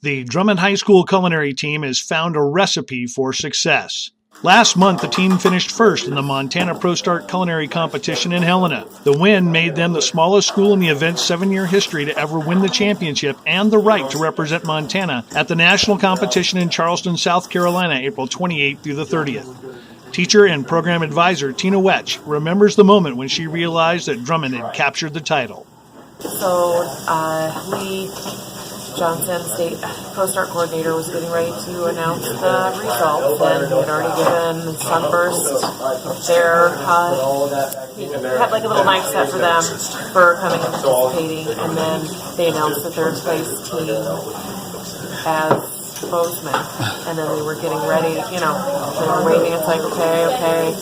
The Drummond High School culinary team has found a recipe for success. Last month, the team finished first in the Montana ProStart Culinary Competition in Helena. The win made them the smallest school in the event's 7-year history to ever win the championship and the right to represent Montana at the national competition in Charleston, South Carolina, April 28th through the 30th. Teacher and program advisor Tina Wetch remembers the moment when she realized that Drummond had captured the title. Johnson State ProStart coordinator was getting ready to announce the results, and he had already given Sunburst their he had like a little knife set for them for coming and participating, and then they announced the third place team as Bozeman, and then we were getting ready, they were waiting. It's like, okay,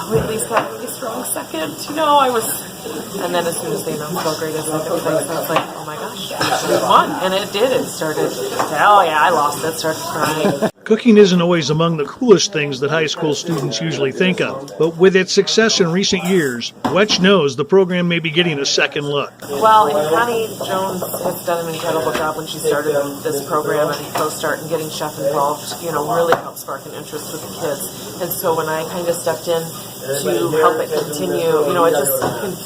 we at least got really strong second, and then as soon as they announced Belgrade as second place, I was like, oh my gosh, we won, and it did. It started, I lost it, started crying. Cooking isn't always among the coolest things that high school students usually think of, but with its success in recent years, Wetch knows the program may be getting a second look. Well, and Connie Jones has done an incredible job when she started this program and ProStart, and getting chef involved, really helped spark an interest with the kids. And so when I kind of stepped in to help it continue, it just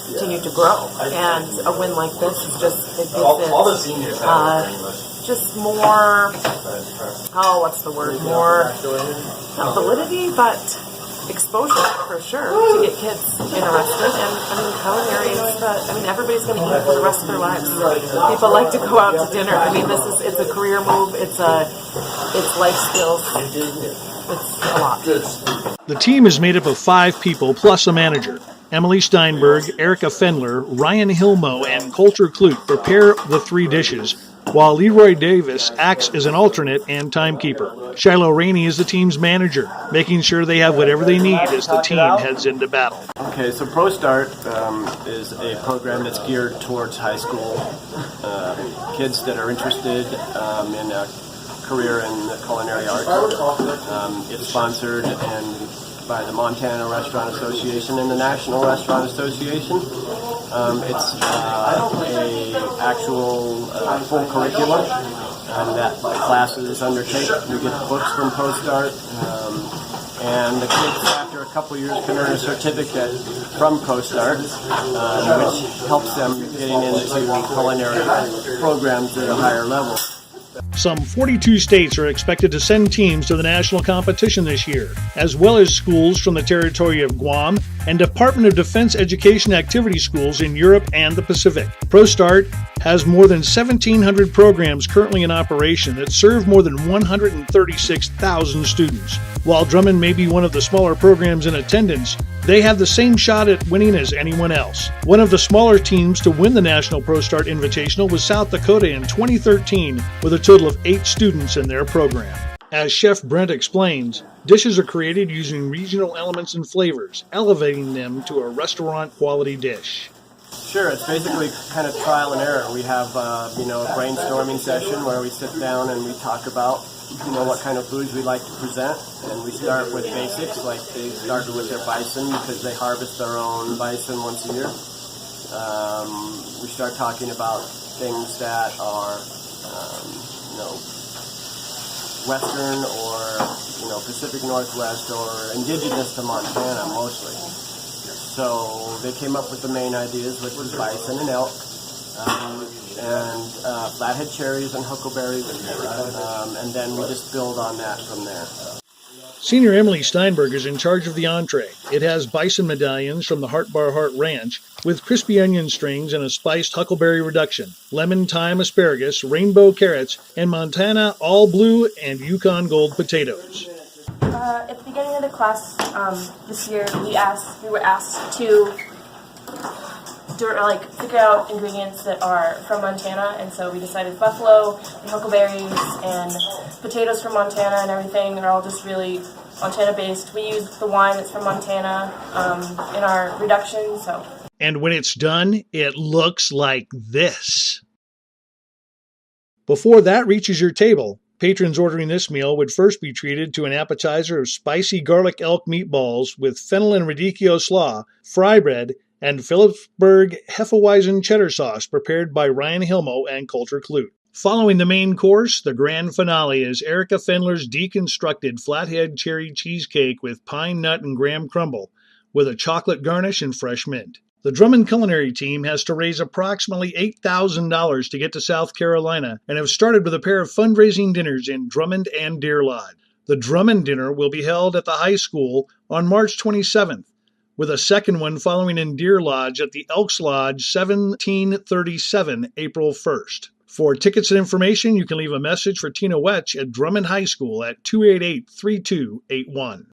continued to grow. And a win like this is just, it gives it just more, more, not validity, but exposure for sure to get kids interested. And culinary is, everybody's going to eat for the rest of their lives. People like to go out to dinner. It's a career move. It's life skills. It's a lot. The team is made up of 5 people plus a manager. Emily Steinberg, Erica Fendler, Ryan Hilmo, and Coulter Clute prepare the 3 dishes, while Leroy Davis acts as an alternate and timekeeper. Shiloh Rainey is the team's manager, making sure they have whatever they need as the team heads into battle. Okay, so ProStart is a program that's geared towards high school kids that are interested in a career in the culinary arts. It's sponsored by the Montana Restaurant Association and the National Restaurant Association. It's a actual full curriculum that classes undertake. We get books from ProStart, and the kids, after a couple years, can earn a certificate from ProStart, which helps them getting into culinary programs at a higher level. Some 42 states are expected to send teams to the national competition this year, as well as schools from the territory of Guam and Department of Defense education activity schools in Europe and the Pacific. ProStart has more than 1,700 programs currently in operation that serve more than 136,000 students. While Drummond may be one of the smaller programs in attendance, they have the same shot at winning as anyone else. One of the smaller teams to win the National ProStart Invitational was South Dakota in 2013, with a total of 8 students in their program. As Chef Brent explains, dishes are created using regional elements and flavors, elevating them to a restaurant-quality dish. Sure, it's basically kind of trial and error. We have, a brainstorming session where we sit down and we talk about, what kind of foods we like to present. And we start with basics, like they started with their bison because they harvest their own bison once a year. We start talking about things that are, Western or, Pacific Northwest or indigenous to Montana mostly. So they came up with the main ideas, which was bison and elk, and flathead cherries and huckleberries, and then we just build on that from there. Senior Emily Steinberg is in charge of the entree. It has bison medallions from the Heart Bar Heart Ranch with crispy onion strings and a spiced huckleberry reduction, lemon thyme asparagus, rainbow carrots, and Montana all blue and Yukon gold potatoes. At the beginning of the class this year, we were asked to figure out ingredients that are from Montana, and so we decided buffalo and huckleberries and potatoes from Montana and everything are all just really Montana-based. We use the wine that's from Montana in our reduction. And when it's done, it looks like this. Before that reaches your table, patrons ordering this meal would first be treated to an appetizer of spicy garlic elk meatballs with fennel and radicchio slaw, fry bread, and Phillipsburg Hefeweizen cheddar sauce prepared by Ryan Hilmo and Coulter Clute. Following the main course, the grand finale is Erica Fendler's deconstructed flathead cherry cheesecake with pine nut and graham crumble, with a chocolate garnish and fresh mint. The Drummond Culinary team has to raise approximately $8,000 to get to South Carolina and have started with a pair of fundraising dinners in Drummond and Deer Lodge. The Drummond dinner will be held at the high school on March 27th, with a second one following in Deer Lodge at the Elks Lodge 1737 April 1st. For tickets and information, you can leave a message for Tina Wetch at Drummond High School at 288-3281.